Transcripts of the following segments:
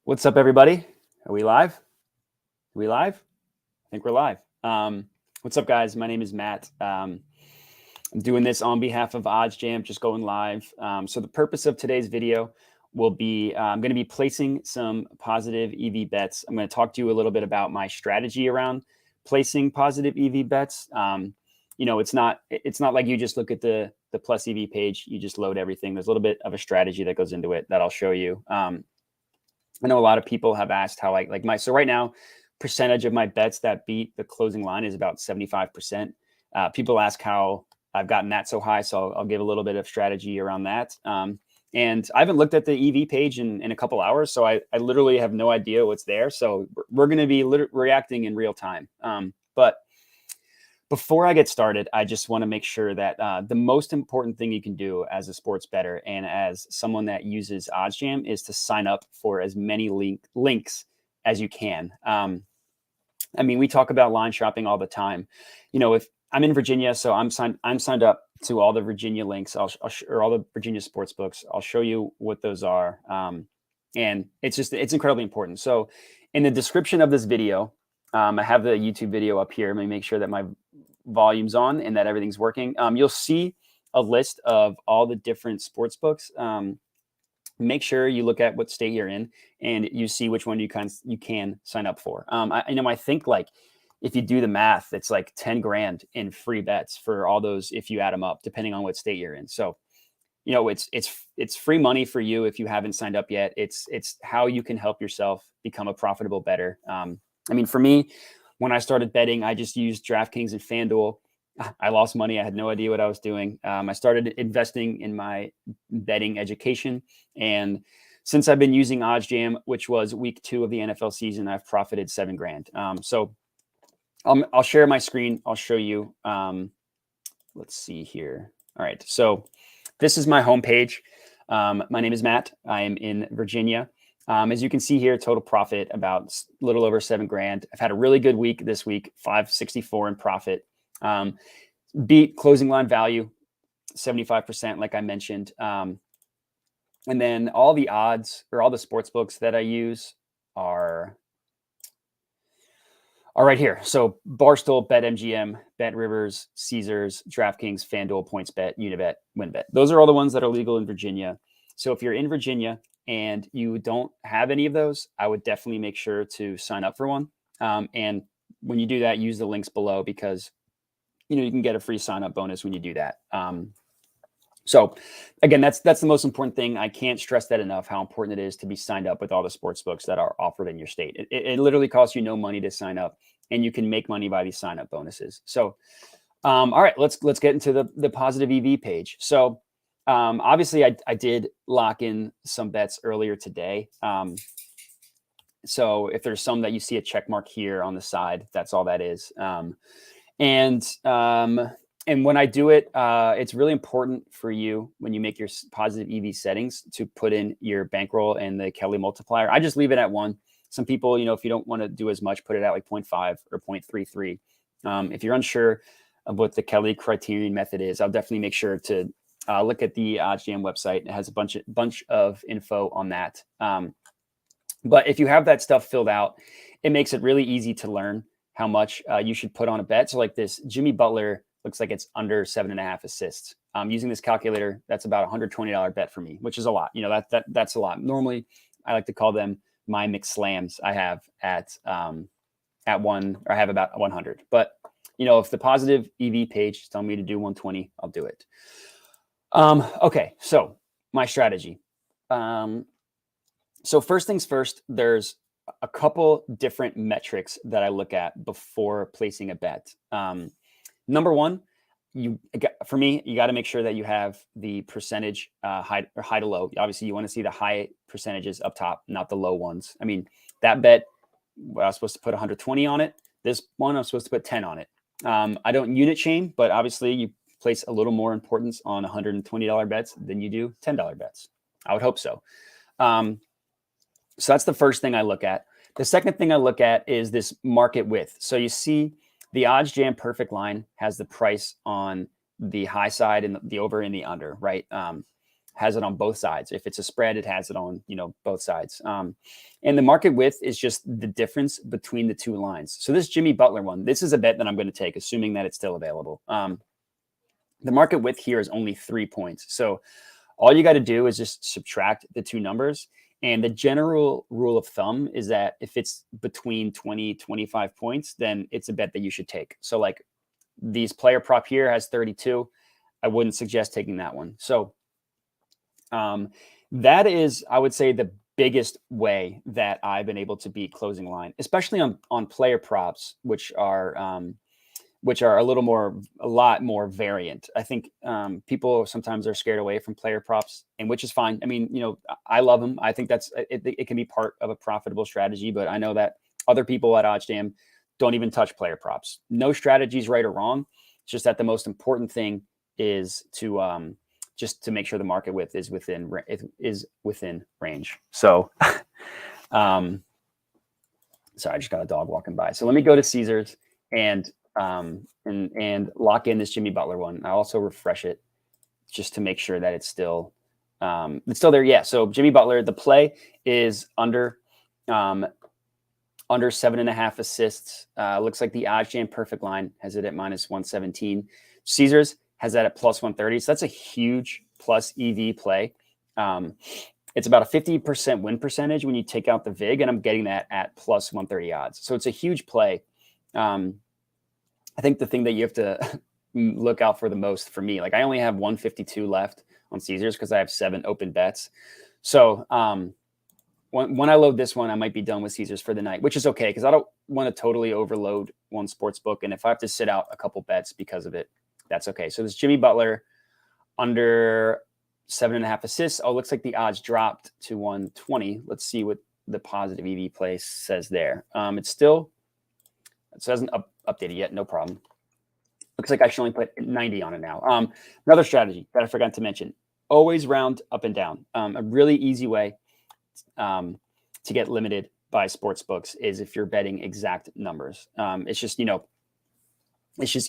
What's up, everybody? Are we live? Are we live? I think we're live. What's up, guys? My name is Matt. I'm doing this on behalf of OddsJam, just going live. So the purpose of today's video will be, I'm going to be placing some positive EV bets. I'm going to talk to you a little bit about my strategy around placing positive EV bets. It's not like you just look at the plus EV page, you just load everything. There's a little bit of a strategy that goes into it that I'll show you. I know a lot of people have asked how so right now, percentage of my bets that beat the closing line is about 75%. People ask how I've gotten that so high, so I'll give a little bit of strategy around that. And I haven't looked at the EV page in a couple hours, so I literally have no idea what's there. So we're going to be reacting in real time. But before I get started, I just want to make sure that the most important thing you can do as a sports bettor and as someone that uses OddsJam is to sign up for as many links as you can. We talk about line shopping all the time. If I'm in Virginia, so I'm signed up to all the Virginia links, or all the Virginia sports books. I'll show you what those are. And it's incredibly important. So in the description of this video, I have the YouTube video up here. Let me make sure that my volume's on and that everything's working. You'll see a list of all the different sports books. Make sure you look at what state you're in and you see which one you can sign up for. I think like if you do the math, it's like 10 grand in free bets for all those if you add them up, depending on what state you're in. So, it's free money for you if you haven't signed up yet. It's how you can help yourself become a profitable bettor. For me, when I started betting, I just used DraftKings and FanDuel. I lost money. I had no idea what I was doing. I started investing in my betting education. And since I've been using OddsJam, which was week 2 of the NFL season, I've profited 7 grand. So I'll share my screen. I'll show you. Let's see here. All right. So this is my homepage. My name is Matt. I am in Virginia. As you can see here, total profit about a little over 7 grand. I've had a really good week this week, 564 in profit. Beat closing line value, 75%, like I mentioned. And then all the odds or all the sports books that I use are right here. So Barstool, BetMGM, BetRivers, Caesars, DraftKings, FanDuel, PointsBet, Unibet, WinBet. Those are all the ones that are legal in Virginia. So if you're in Virginia and you don't have any of those, I would definitely make sure to sign up for one. And when you do that, use the links below because, you can get a free sign up bonus when you do that. So again, that's the most important thing. I can't stress that enough, how important it is to be signed up with all the sports books that are offered in your state. It literally costs you no money to sign up, and you can make money by these sign up bonuses. So, all right, let's get into the positive EV page. So, obviously I did lock in some bets earlier today. So if there's some that you see a check mark here on the side, that's all that is. And when I do it, it's really important for you when you make your positive EV settings to put in your bankroll and the Kelly multiplier. I just leave it at 1. Some people, if you don't want to do as much, put it at like 0.5 or 0.33. If you're unsure of what the Kelly criterion method is, I'll definitely make sure to look at the OddsJam website. It has a bunch of info on that. But if you have that stuff filled out, it makes it really easy to learn how much you should put on a bet. So like this Jimmy Butler looks like it's under 7.5 assists. Using this calculator, that's about $120 bet for me, which is a lot. That's a lot. Normally, I like to call them my mixed slams. I have at 1, or I have about 100. But if the positive EV page is telling me to do 120, I'll do it. Okay, so my strategy. So first things first, there's a couple different metrics that I look at before placing a bet. Number one, for me, you got to make sure that you have the percentage high to low. Obviously, you want to see the high percentages up top, not the low ones. That bet, I was supposed to put 120 on it. This one, I'm supposed to put 10 on it. I don't unit chain, but obviously you place a little more importance on $120 bets than you do $10 bets. I would hope so. So that's the first thing I look at. The second thing I look at is this market width. So you see the OddsJam perfect line has the price on the high side and the over and the under, right? has it on both sides. If it's a spread, it has it on, both sides. And the market width is just the difference between the two lines. So this Jimmy Butler one, this is a bet that I'm going to take, assuming that it's still available. The market width here is only 3 points. So all you got to do is just subtract the two numbers. And the general rule of thumb is that if it's between 20, 25 points, then it's a bet that you should take. So like these player prop here has 32. I wouldn't suggest taking that one. So that is, I would say, the biggest way that I've been able to beat closing line, especially on player props, which are a lot more variant. I think people sometimes are scared away from player props, and which is fine. I mean, I love them. I think it can be part of a profitable strategy, but I know that other people at OddsJam don't even touch player props. No strategy is right or wrong. It's just that the most important thing is to just to make sure the market width is within range. So, sorry, I just got a dog walking by. So let me go to Caesars and lock in this Jimmy Butler one. I also refresh it just to make sure that it's still there. Yeah. So Jimmy Butler, the play is under 7.5 assists. Looks like the OddsJam perfect line has it at -117. Caesars has that at +130. So that's a huge plus EV play. It's about a 50% win percentage when you take out the VIG, and I'm getting that at +130 odds. So it's a huge play. I think the thing that you have to look out for the most for me, like I only have 152 left on Caesars because I have 7 open bets. So when I load this one, I might be done with Caesars for the night, which is okay because I don't want to totally overload one sports book. And if I have to sit out a couple bets because of it, that's okay. So this Jimmy Butler under 7.5 assists. Oh, looks like the odds dropped to 120. Let's see what the positive EV play says there. It hasn't updated yet. No problem. Looks like I should only put 90 on it now. Another strategy that I forgot to mention, always round up and down. A really easy way to get limited by sports books is if you're betting exact numbers. It's just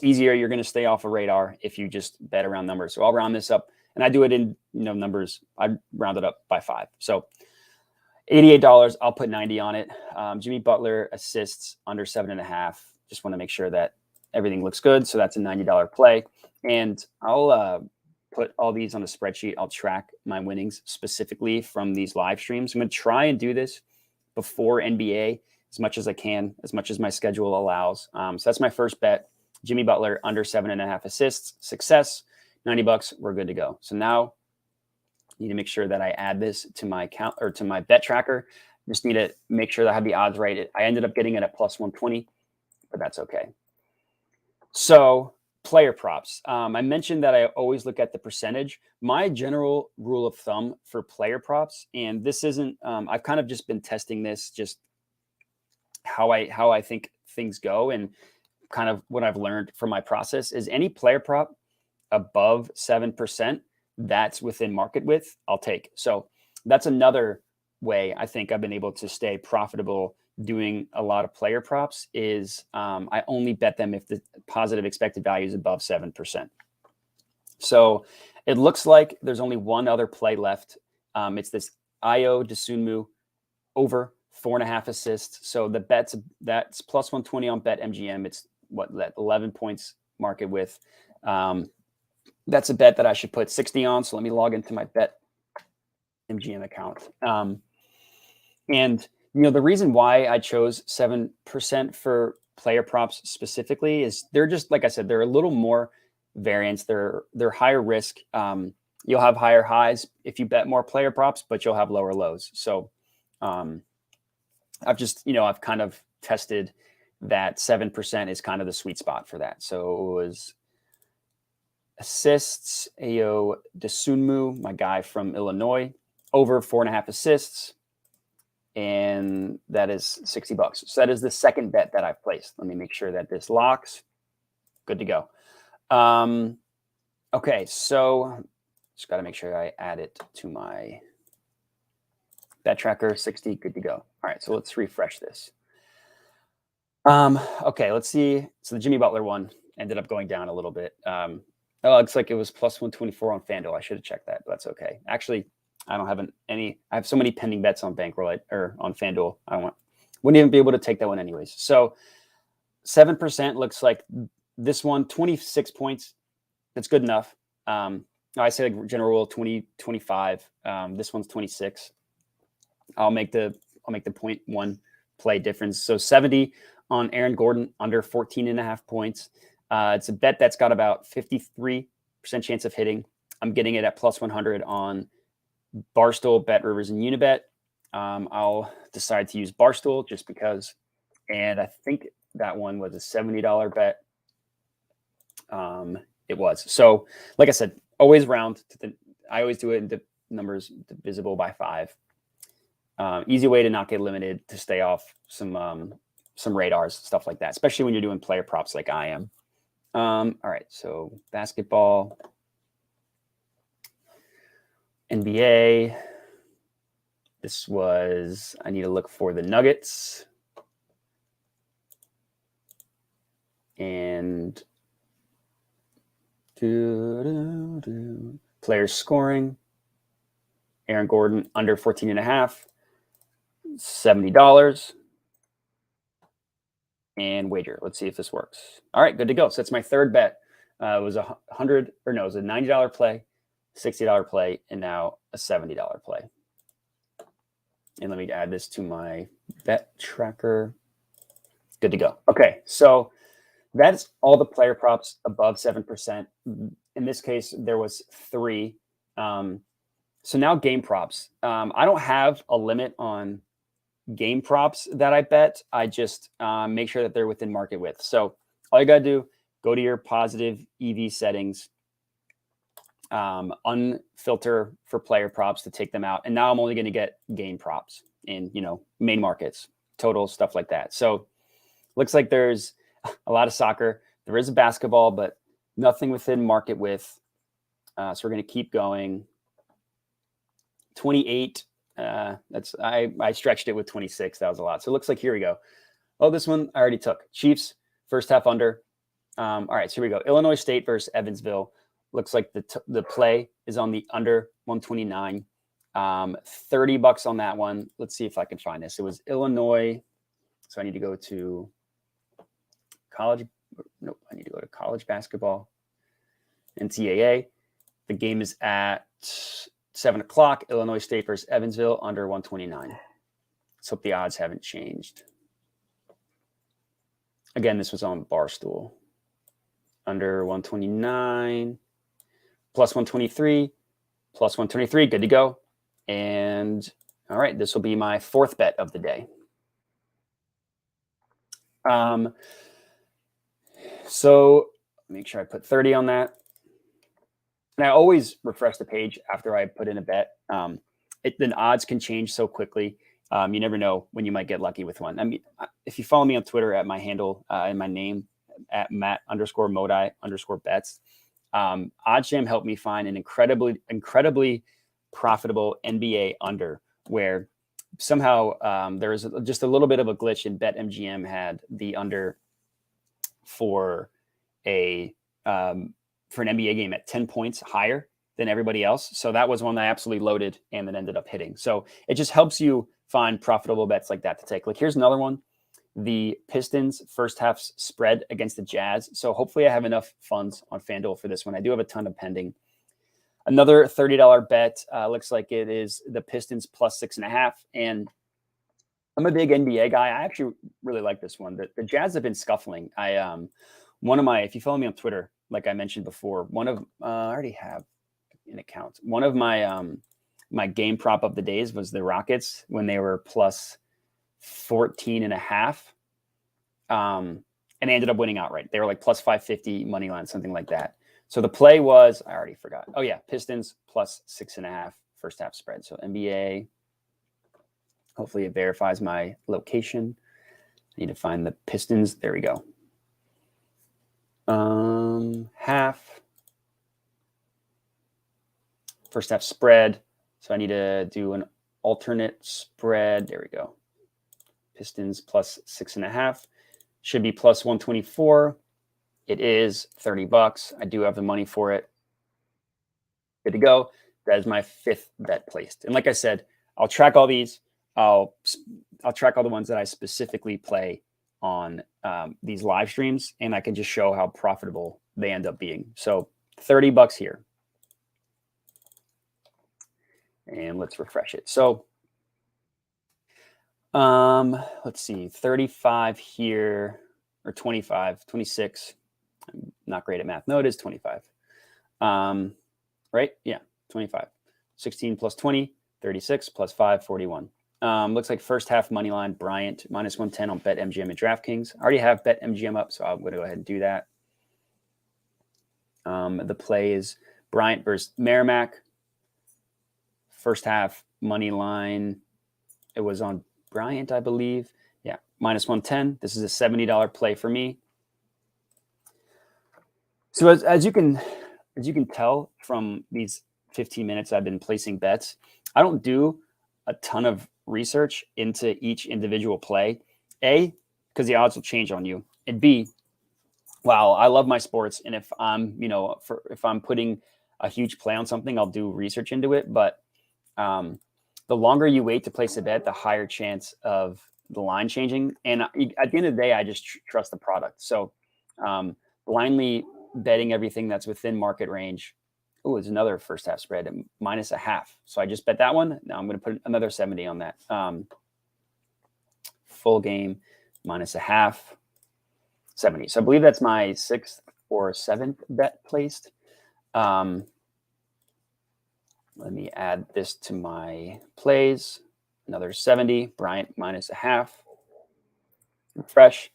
easier. You're going to stay off a radar if you just bet around numbers. So I'll round this up, and I do it in numbers. I round it up by 5. So $88. I'll put 90 on it. Jimmy Butler assists under 7.5. Just want to make sure that everything looks good. So that's a $90 play, and I'll put all these on a spreadsheet. I'll track my winnings specifically from these live streams. I'm going to try and do this before NBA as much as I can, as much as my schedule allows. So that's my first bet. Jimmy Butler under 7.5 assists, success, $90. We're good to go. So now I need to make sure that I add this to my account or to my bet tracker. Just need to make sure that I have the odds right. I ended up getting it at +120, but that's okay. So player props. I mentioned that I always look at the percentage. My general rule of thumb for player props, and this isn't, I've kind of just been testing this, just how I think things go, and kind of what I've learned from my process is any player prop above 7%, that's within market width, I'll take. So that's another way I think I've been able to stay profitable doing a lot of player props is I only bet them if the positive expected value is above 7%. So it looks like there's only one other play left. It's this Io Desunmu over 4.5 assists. So that's +120 on BetMGM. It's that 11 points market width. That's a bet that I should put 60 on. So let me log into my BetMGM account. And the reason why I chose 7% for player props specifically is they're just, like I said, they're a little more variance. They're higher risk. You'll have higher highs if you bet more player props, but you'll have lower lows. So I've kind of tested that 7% is kind of the sweet spot for that. So it was assists, Io Desunmu, my guy from Illinois, over 4.5 assists. And that is $60. So that is the second bet that I've placed. Let me make sure that this locks. Good to go. Okay, so just got to make sure I add it to my bet tracker. 60, good to go. All right, so let's refresh this. Okay, let's see. So the Jimmy Butler one ended up going down a little bit. Oh, it looks like it was plus 124 on FanDuel. I should have checked that, but that's okay. Actually, I don't have I have so many pending bets on Bankroll or on FanDuel. Wouldn't even be able to take that one anyways. So 7% looks like this one, 26 points. That's good enough. I say like general rule 20, 25. This one's 26. I'll make the 0.1 play difference. So 70 on Aaron Gordon under 14.5 points. It's a bet that's got about 53% chance of hitting. I'm getting it at plus 100 on Barstool, Bet Rivers, and Unibet. I'll decide to use Barstool just because. And I think that one was a $70 bet. It was. So, like I said, always round. I always do it in numbers divisible by 5. Easy way to not get limited, to stay off some radars, stuff like that, especially when you're doing player props like I am. All right, so basketball, NBA. This was, I need to look for the Nuggets. And players scoring. Aaron Gordon under 14.5, $70. And wager. Let's see if this works. All right, good to go. So that's my third bet. It was it was a $90 play, $60 play, and now a $70 play. And let me add this to my bet tracker. Good to go. Okay, so that's all the player props above 7%. In this case, there was 3. So now game props. I don't have a limit on game props that I bet. I just make sure that they're within market width. So all you got to do, go to your positive EV settings, unfilter for player props to take them out. And now I'm only going to get game props in, main markets, totals, stuff like that. So looks like there's a lot of soccer. There is a basketball, but nothing within market width. So we're going to keep going. 28. I stretched it with 26. That was a lot. So it looks like, here we go. Oh, this one I already took. Chiefs, first half under. All right, so here we go. Illinois State versus Evansville. Looks like the play is on the under 129. $30 on that one. Let's see if I can find this. It was Illinois. So I need to go to college. Nope, I need to go to college basketball. NCAA. The game is at 7 o'clock. Illinois State versus Evansville, under 129. Let's hope the odds haven't changed. Again, this was on Barstool. Under 129, plus 123, plus 123. Good to go. And all right, this will be my 4th bet of the day. So make sure I put 30 on that. And I always refresh the page after I put in a bet. Then odds can change so quickly. You never know when you might get lucky with one. I mean, if you follow me on Twitter at my handle and my name at Matt_Modi_bets, OddsJam helped me find an incredibly profitable NBA under, where somehow there was just a little bit of a glitch, and BetMGM had the under for an NBA game at 10 points higher than everybody else. So that was one that I absolutely loaded and then ended up hitting. So it just helps you find profitable bets like that to take. Like, here's another one. The Pistons first half spread against the Jazz. So hopefully I have enough funds on FanDuel for this one. I do have a ton of pending. Another $30 bet. Looks like it is the Pistons plus 6.5. And I'm a big NBA guy. I actually really like this one. The Jazz have been scuffling. If you follow me on Twitter, like I mentioned before, I already have an account. One of my my game prop of the days was the Rockets when they were plus 14.5. And they ended up winning outright. They were like plus 550 money line, something like that. So the play was, I already forgot. Oh yeah, Pistons plus 6.5 first half spread. So NBA, hopefully it verifies my location. I need to find the Pistons. There we go. Half first half spread. So I need to do an alternate spread. There we go. Pistons plus 6.5 should be plus 124. It is $30. I do have the money for it. Good to go. That is my 5th bet placed. And like I said, I'll track all these. I'll track all the ones that I specifically play on these live streams, and I can just show how profitable they end up being. So $30 here. And let's refresh it. So let's see, 35 here, or 25, 26. I'm not great at math. No, it is 25. Right? Yeah, 25. 16 plus 20, 36 plus 5, 41. Looks like first half money line, Bryant, minus 110 on BetMGM and DraftKings. I already have BetMGM up, so I'm going to go ahead and do that. The play is Bryant versus Merrimack. First half money line, it was on Bryant, I believe. Yeah, minus 110. This is a $70 play for me. So as you can tell from these 15 minutes I've been placing bets, I don't do a ton of research into each individual play. A, because the odds will change on you, and B, wow, I love my sports, and if I'm, if I'm putting a huge play on something, I'll do research into it. But the longer you wait to place a bet, the higher chance of the line changing. And at the end of the day, I just trust the product. So blindly betting everything that's within market range. Oh, there's another first half spread, minus a half. So I just bet that one. Now I'm going to put another 70 on that. Full game, minus a half, 70. So I believe that's my 6th or 7th bet placed. Let me add this to my plays. Another 70, Bryant minus a half. Refresh.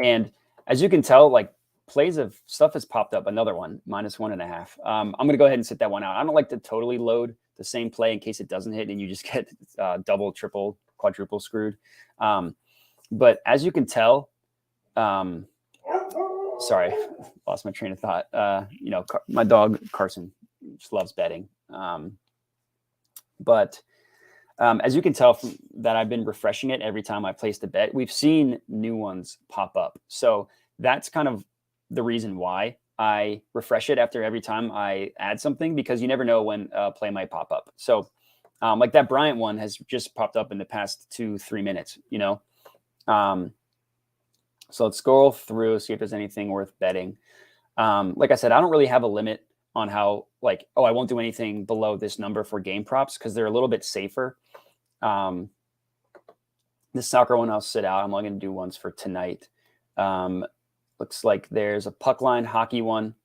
And as you can tell, like, plays of stuff has popped up. Another one, minus 1.5. I'm going to go ahead and sit that one out. I don't like to totally load the same play in case it doesn't hit and you just get double, triple, quadruple screwed. But as you can tell, sorry, lost my train of thought. My dog Carson just loves betting. But as you can tell from that, I've been refreshing it every time I placed a bet. We've seen new ones pop up. So that's kind of the reason why I refresh it after every time I add something, because you never know when a play might pop up. So like that Bryant one has just popped up in the past 2-3 minutes, so let's scroll through, see if there's anything worth betting. Like I said, I don't really have a limit on how, like, I won't do anything below this number for game props because they're a little bit safer. This soccer one I'll sit out. I'm only going to do ones for tonight. Looks like there's a puck line hockey one,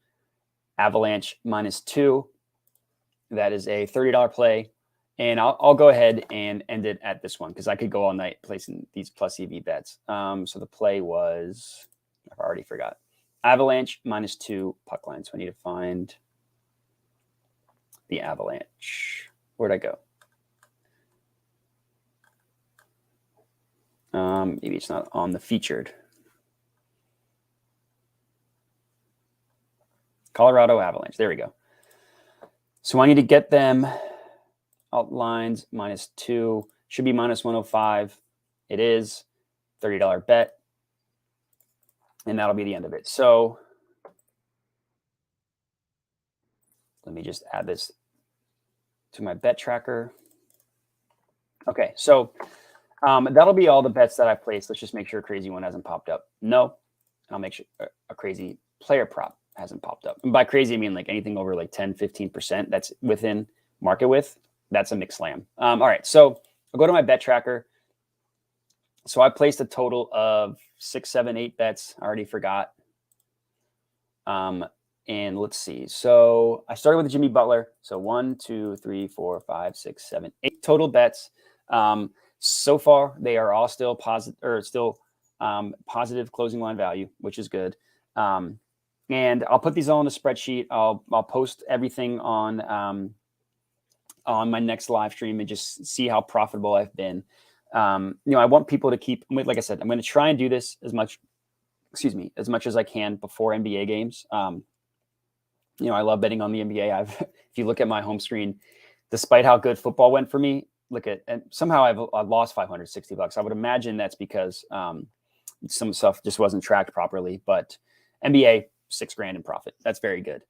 Avalanche -2. That is a $30 play. And I'll go ahead and end it at this one because I could go all night placing these plus EV bets. So the play was, I already forgot, Avalanche -2 puck line. So I need to find the Avalanche. Where'd I go? Maybe it's not on the featured. Colorado Avalanche. There we go. So I need to get them outlines -2. Should be -105. It is $30 bet. And that'll be the end of it. So let me just add this to my bet tracker. Okay, so that'll be all the bets that I placed. Let's just make sure a crazy one hasn't popped up. No, I'll make sure a crazy player prop hasn't popped up. And by crazy, I mean like anything over like 10-15% that's within market width. That's a mixed slam. All right, so I'll go to my bet tracker. So I placed a total of 6, 7, 8 bets. I already forgot. And let's see. So I started with Jimmy Butler. So 1, 2, 3, 4, 5, 6, 7, 8 total bets. So far, they are all still positive, or still positive closing line value, which is good. And I'll put these all in a spreadsheet. I'll post everything on my next live stream and just see how profitable I've been. I want people to keep, like I said, I'm going to try and do this as much as I can before NBA games. I love betting on the NBA. If you look at my home screen, despite how good football went for me, and somehow I've lost $560. I would imagine that's because some stuff just wasn't tracked properly. But NBA, $6,000 in profit. That's very good.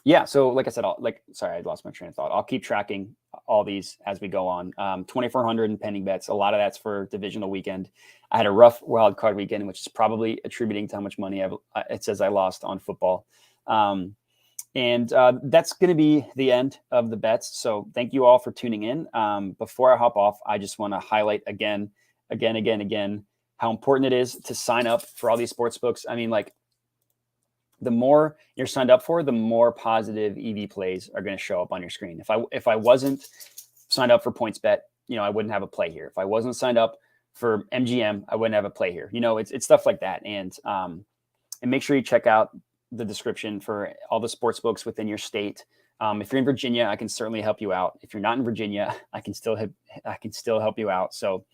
Yeah, so like I said, sorry, I lost my train of thought. I'll keep tracking all these as we go on. 2,400 in pending bets. A lot of that's for divisional weekend. I had a rough wild card weekend, which is probably attributing to how much money it says I lost on football. That's going to be the end of the bets. So thank you all for tuning in. Before I hop off, I just want to highlight again, how important it is to sign up for all these sports books. I mean, like, the more you're signed up for, the more positive EV plays are going to show up on your screen. If I wasn't signed up for PointsBet, I wouldn't have a play here. If I wasn't signed up for MGM, I wouldn't have a play here. It's stuff like that. And make sure you check out the description for all the sports books within your state. If you're in Virginia, I can certainly help you out. If you're not in Virginia, I can still help you out. So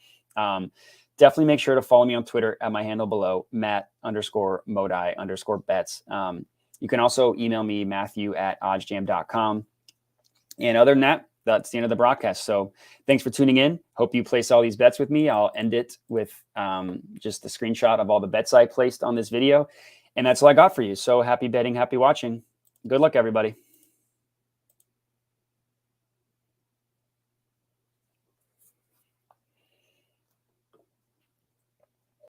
definitely make sure to follow me on Twitter at my handle below, Matt_Modi_bets. You can also email me, Matthew@oddsjam.com. And other than that, that's the end of the broadcast. So thanks for tuning in. Hope you place all these bets with me. I'll end it with just the screenshot of all the bets I placed on this video. And that's all I got for you. So happy betting, happy watching. Good luck, everybody.